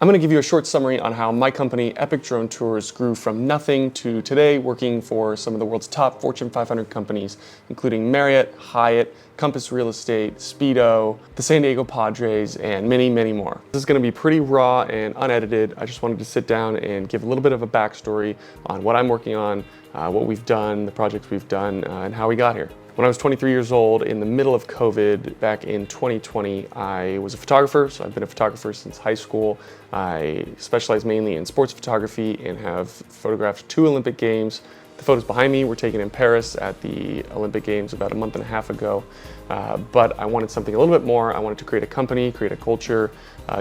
I'm going to give you a short summary on how my company, Epic Drone Tours, grew from nothing to today working for some of the world's top Fortune 500 companies, including Marriott, Hyatt, Compass Real Estate, Speedo, the San Diego Padres, and many, many more. This is going to be pretty raw and unedited. I just wanted to sit down and give a little bit of a backstory on what I'm working on, what we've done, the projects we've done, and how we got here. When I was 23 years old, in the middle of COVID, back in 2020, I was a photographer, so I've been a photographer since high school. I specialize mainly in sports photography and have photographed 2 Olympic Games. The photos behind me were taken in Paris at the Olympic Games about a month and a half ago, but I wanted something a little bit more. I wanted to create a company, create a culture,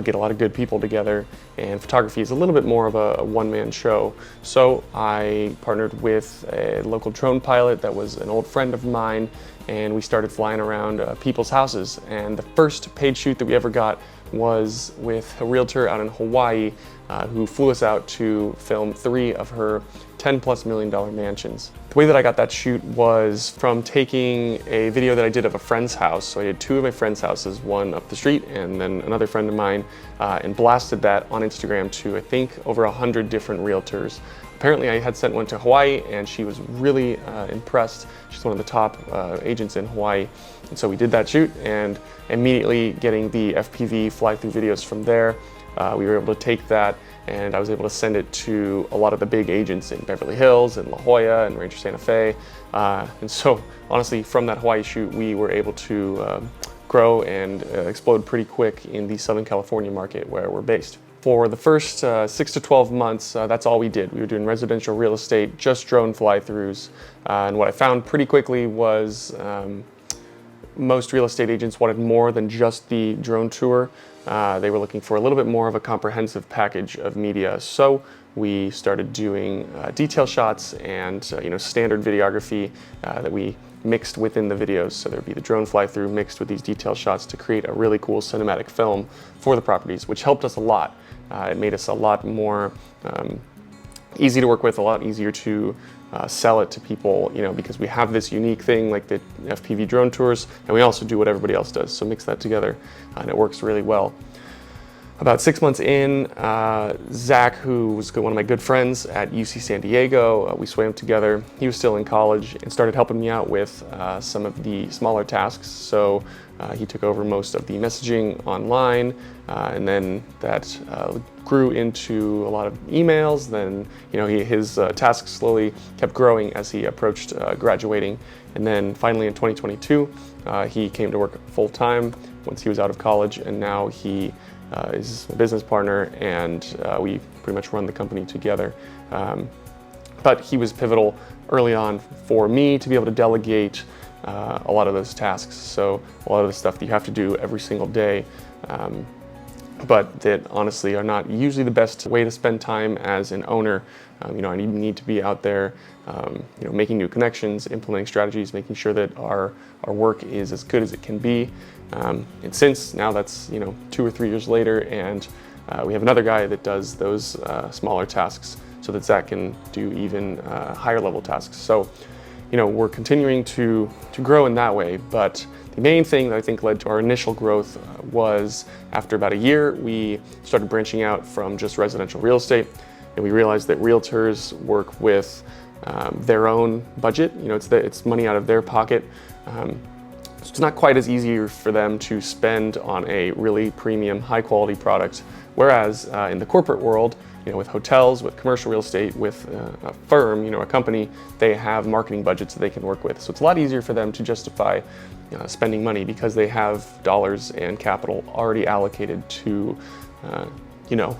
get a lot of good people together, and photography is a little bit more of a one-man show. So I partnered with a local drone pilot that was an old friend of mine, and we started flying around people's houses. And the first paid shoot that we ever got was with a realtor out in Hawaii who flew us out to film 3 of her $10+ million mansions. The way that I got that shoot was from taking a video that I did of a friend's house. So I did 2 of my friends' houses, one up the street and then another friend of mine, and blasted that on Instagram to, I think, over 100 different realtors. Apparently I had sent one to Hawaii and she was really impressed. She's one of the top agents in Hawaii. And so we did that shoot, and immediately getting the FPV fly-through videos from there, we were able to take that and I was able to send it to a lot of the big agents in Beverly Hills and La Jolla and Rancho Santa Fe. And so honestly, from that Hawaii shoot, we were able to grow and explode pretty quick in the Southern California market where we're based. For the first 6 to 12 months, that's all we did. We were doing residential real estate, just drone fly-throughs. And what I found pretty quickly was most real estate agents wanted more than just the drone tour. They were looking for a little bit more of a comprehensive package of media. So we started doing detail shots and standard videography that we mixed within the videos. So there'd be the drone fly-through mixed with these detail shots to create a really cool cinematic film for the properties, which helped us a lot. It made us a lot more easy to work with, a lot easier to sell it to people, because we have this unique thing like the FPV drone tours, and we also do what everybody else does. So mix that together, and it works really well. About 6 months in, Zach, who was one of my good friends at UC San Diego, we swam together. He was still in college and started helping me out with some of the smaller tasks. So he took over most of the messaging online, and then that grew into a lot of emails. Then his tasks slowly kept growing as he approached graduating. And then finally in 2022, he came to work full-time once he was out of college, and now he is a business partner, and we pretty much run the company together. But he was pivotal early on for me to be able to delegate a lot of those tasks. So a lot of the stuff that you have to do every single day, but that honestly are not usually the best way to spend time as an owner. I need to be out there, making new connections, implementing strategies, making sure that our work is as good as it can be. And since now that's 2 or 3 years later, and we have another guy that does those smaller tasks, so that Zach can do even higher level tasks. So we're continuing to grow in that way. But the main thing that I think led to our initial growth was after about a year, we started branching out from just residential real estate, and we realized that realtors work with their own budget. It's money out of their pocket. So it's not quite as easy for them to spend on a really premium, high quality product. Whereas in the corporate world, with hotels, with commercial real estate, with a firm, a company, they have marketing budgets that they can work with. So it's a lot easier for them to justify spending money because they have dollars and capital already allocated to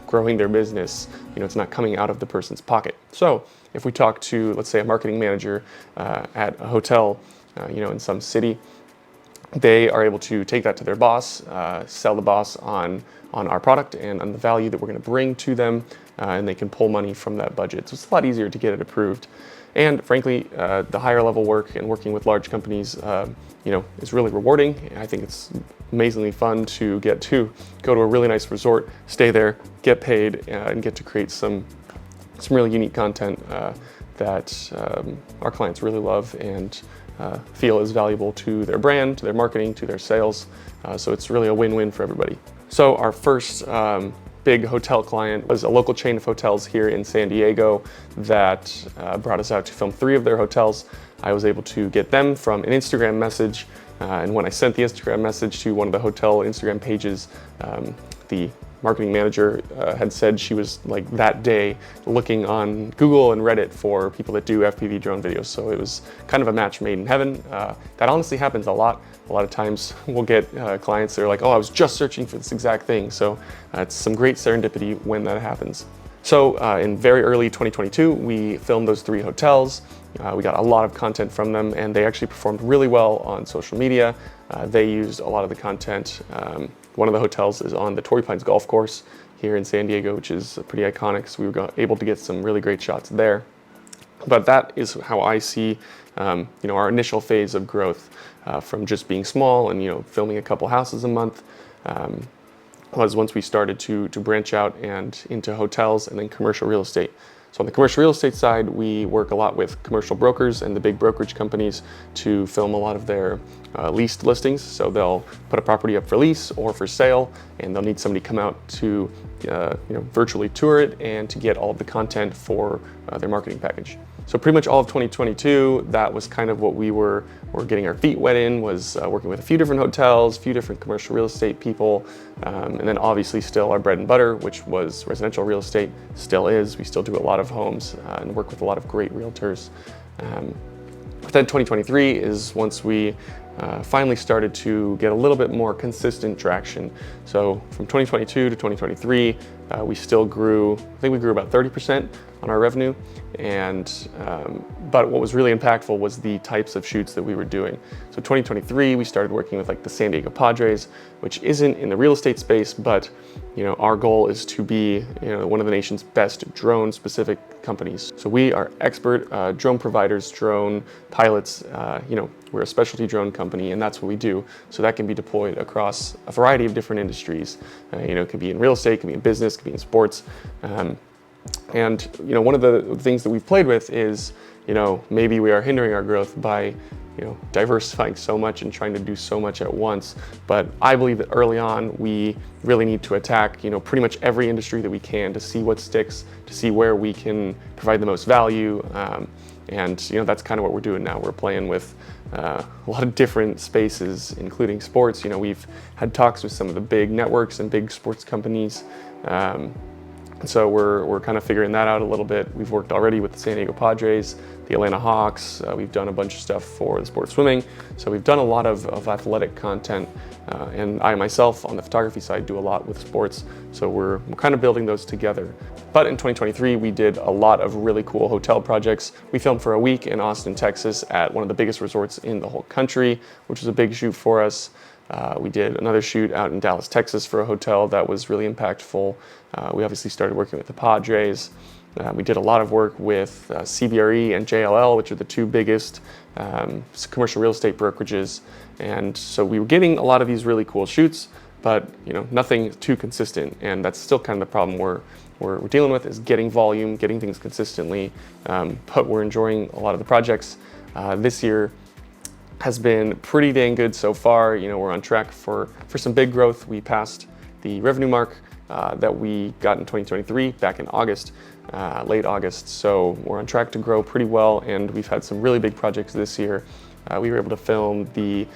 growing their business. It's not coming out of the person's pocket. So if we talk to, let's say, a marketing manager at a hotel, in some city, they are able to take that to their boss, sell the boss on our product and on the value that we're going to bring to them, and they can pull money from that budget. So it's a lot easier to get it approved. And frankly, the higher level work and working with large companies, is really rewarding. I think it's amazingly fun to get to go to a really nice resort, stay there, get paid, and get to create some really unique content that our clients really love and feel is valuable to their brand, to their marketing, to their sales. So it's really a win-win for everybody. So our first big hotel client was a local chain of hotels here in San Diego that brought us out to film 3 of their hotels. I was able to get them from an Instagram message, and when I sent the Instagram message to one of the hotel Instagram pages, the marketing manager had said she was like that day looking on Google and Reddit for people that do FPV drone videos. So it was kind of a match made in heaven. That honestly happens a lot. A lot of times we'll get clients that are like, oh, I was just searching for this exact thing. So it's some great serendipity when that happens. So in very early 2022, we filmed those 3 hotels. We got a lot of content from them, and they actually performed really well on social media. They used a lot of the content. One of the hotels is on the Torrey Pines golf course here in San Diego, which is pretty iconic. So we were able to get some really great shots there. But that is how I see, our initial phase of growth from just being small and filming a couple houses a month. Was once we started to branch out and into hotels and then commercial real estate. So on the commercial real estate side, we work a lot with commercial brokers and the big brokerage companies to film a lot of their leased listings. So they'll put a property up for lease or for sale, and they'll need somebody to come out to virtually tour it and to get all of the content for their marketing package. So pretty much all of 2022, that was kind of what we were getting our feet wet in, was working with a few different hotels, a few different commercial real estate people, and then obviously still our bread and butter, which was residential real estate, still is. We still do a lot of homes and work with a lot of great realtors. But then 2023 is once we finally started to get a little bit more consistent traction. So from 2022 to 2023, we still grew, I think we grew about 30% on our revenue. But what was really impactful was the types of shoots that we were doing. So 2023, we started working with like the San Diego Padres, which isn't in the real estate space, but our goal is to be one of the nation's best drone specific companies. So we are expert drone providers, drone pilots, we're a specialty drone company, and that's what we do. So that can be deployed across a variety of different industries. It could be in real estate, it could be in business, it could be in sports. And one of the things that we've played with is, maybe we are hindering our growth by, diversifying so much and trying to do so much at once. But I believe that early on, we really need to attack, pretty much every industry that we can to see what sticks, to see where we can provide the most value. And that's kind of what we're doing now. We're playing with a lot of different spaces, including sports. We've had talks with some of the big networks and big sports companies. And so we're kind of figuring that out a little bit. We've worked already with the San Diego Padres, the Atlanta Hawks. We've done a bunch of stuff for the sport swimming. So we've done a lot of athletic content. And I myself, on the photography side, do a lot with sports. So we're kind of building those together. But in 2023, we did a lot of really cool hotel projects. We filmed for a week in Austin, Texas at one of the biggest resorts in the whole country, which was a big shoot for us. We did another shoot out in Dallas, Texas for a hotel that was really impactful. We obviously started working with the Padres. We did a lot of work with CBRE and JLL, which are the 2 biggest commercial real estate brokerages. And so we were getting a lot of these really cool shoots, but nothing too consistent. And that's still kind of the problem we're dealing with, is getting volume, getting things consistently. But we're enjoying a lot of the projects. This year has been pretty dang good so far. We're on track for some big growth. We passed the revenue mark that we got in 2023 back in August, late August. So we're on track to grow pretty well, and we've had some really big projects this year. We were able to film the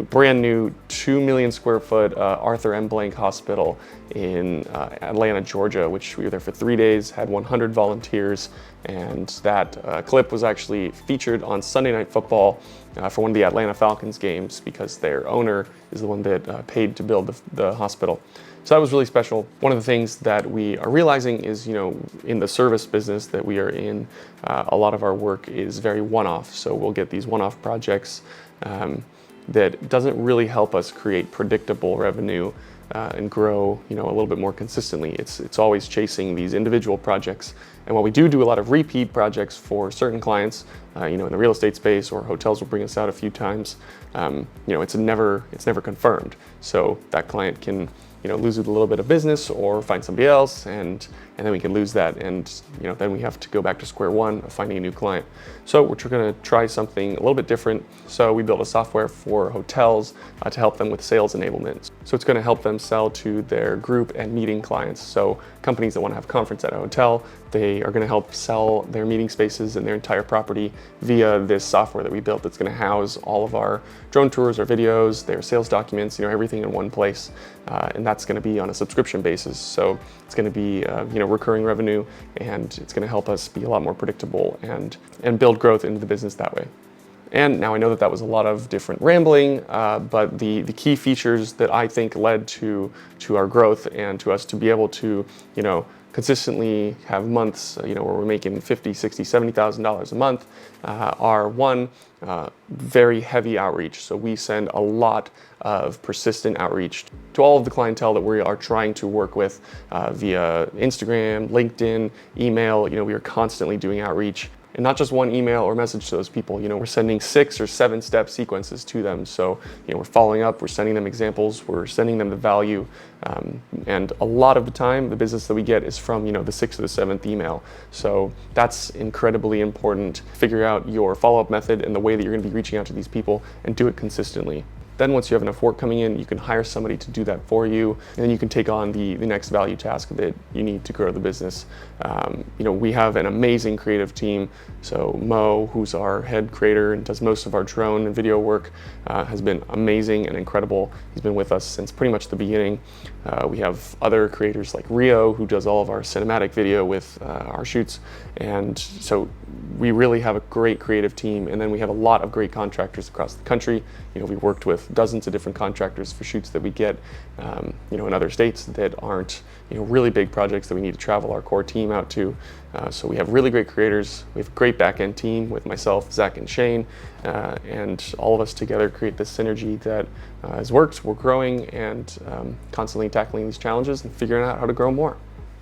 brand new 2 million square foot Arthur M. Blank Hospital in Atlanta, Georgia, which we were there for 3 days, had 100 volunteers, and that clip was actually featured on Sunday Night Football for one of the Atlanta Falcons games, because their owner is the one that paid to build the hospital. So that was really special. One of the things that we are realizing is, in the service business that we are in, a lot of our work is very one-off. So we'll get these one-off projects that doesn't really help us create predictable revenue and grow, a little bit more consistently. It's always chasing these individual projects. And while we do a lot of repeat projects for certain clients, in the real estate space, or hotels will bring us out a few times, it's never confirmed. So that client can lose a little bit of business or find somebody else, and then we can lose that, and then we have to go back to square one of finding a new client. So we're going to try something a little bit different. So we built a software for hotels to help them with sales enablement. So it's going to help them sell to their group and meeting clients. So companies that want to have a conference at a hotel, they are going to help sell their meeting spaces and their entire property via this software that we built that's going to house all of our drone tours, our videos, their sales documents, everything in one place. And that's going to be on a subscription basis. So it's going to be recurring revenue, and it's going to help us be a lot more predictable and build growth into the business that way. And now I know that was a lot of different rambling, but the key features that I think led to our growth and to us to be able to, consistently have months, where we're making $50,000, $60,000, $70,000 a month, are one, very heavy outreach. So we send a lot of persistent outreach to all of the clientele that we are trying to work with via Instagram, LinkedIn, email. We are constantly doing outreach. And not just one email or message to those people, we're sending 6 or 7 step sequences to them. So, we're following up, we're sending them examples, we're sending them the value. And a lot of the time, the business that we get is from, the 6th or the 7th email. So that's incredibly important. Figure out your follow-up method and the way that you're going to be reaching out to these people, and do it consistently. Then once you have enough work coming in, you can hire somebody to do that for you, and then you can take on the next value task that you need to grow the business. We have an amazing creative team. So Mo, who's our head creator and does most of our drone and video work, has been amazing and incredible. He's been with us since pretty much the beginning. We have other creators like Rio, who does all of our cinematic video with our shoots. And so we really have a great creative team, and then we have a lot of great contractors across the country. We worked with dozens of different contractors for shoots that we get, in other states that aren't, really big projects that we need to travel our core team out to. So we have really great creators. We have a great back-end team with myself, Zach, and Shane, and all of us together create this synergy that has worked. We're growing and constantly tackling these challenges and figuring out how to grow more.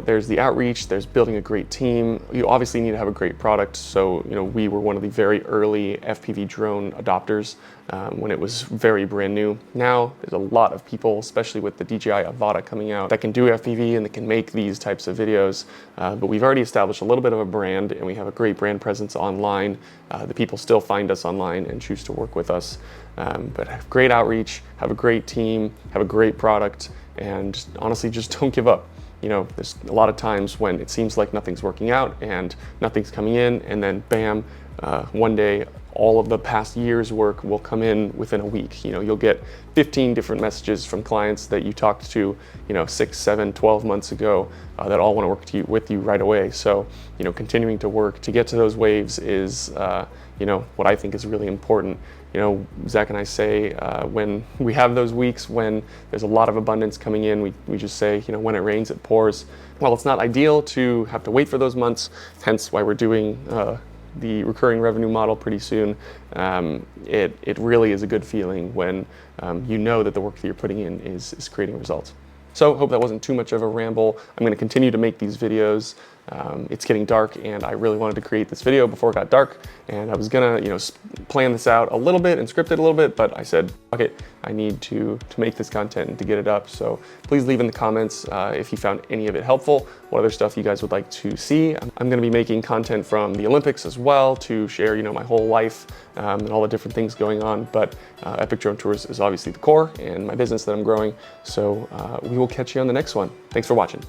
There's the outreach, there's building a great team. You obviously need to have a great product. So, we were one of the very early FPV drone adopters when it was very brand new. Now, there's a lot of people, especially with the DJI Avata coming out, that can do FPV and that can make these types of videos. But we've already established a little bit of a brand, and we have a great brand presence online. The people still find us online and choose to work with us. But have great outreach, have a great team, have a great product, and honestly, just don't give up. There's a lot of times when it seems like nothing's working out and nothing's coming in, and then bam, one day all of the past year's work will come in within a week. You'll get 15 different messages from clients that you talked to, 6, 7, 12 months ago that all want to work with you right away. So, continuing to work to get to those waves is, what I think is really important. Zach and I say when we have those weeks when there's a lot of abundance coming in, we just say, when it rains, it pours. Well, it's not ideal to have to wait for those months, hence why we're doing the recurring revenue model pretty soon. It really is a good feeling when you know that the work that you're putting in is creating results. So hope that wasn't too much of a ramble. I'm going to continue to make these videos. It's getting dark, and I really wanted to create this video before it got dark, and I was gonna plan this out a little bit and script it a little bit, but I said, okay, I need to make this content and to get it up. So please leave in the comments if you found any of it helpful, what other stuff you guys would like to see. I'm gonna be making content from the Olympics as well to share my whole life and all the different things going on, but Epic Drone Tours is obviously the core and my business that I'm growing. So we will catch you on the next one. Thanks for watching.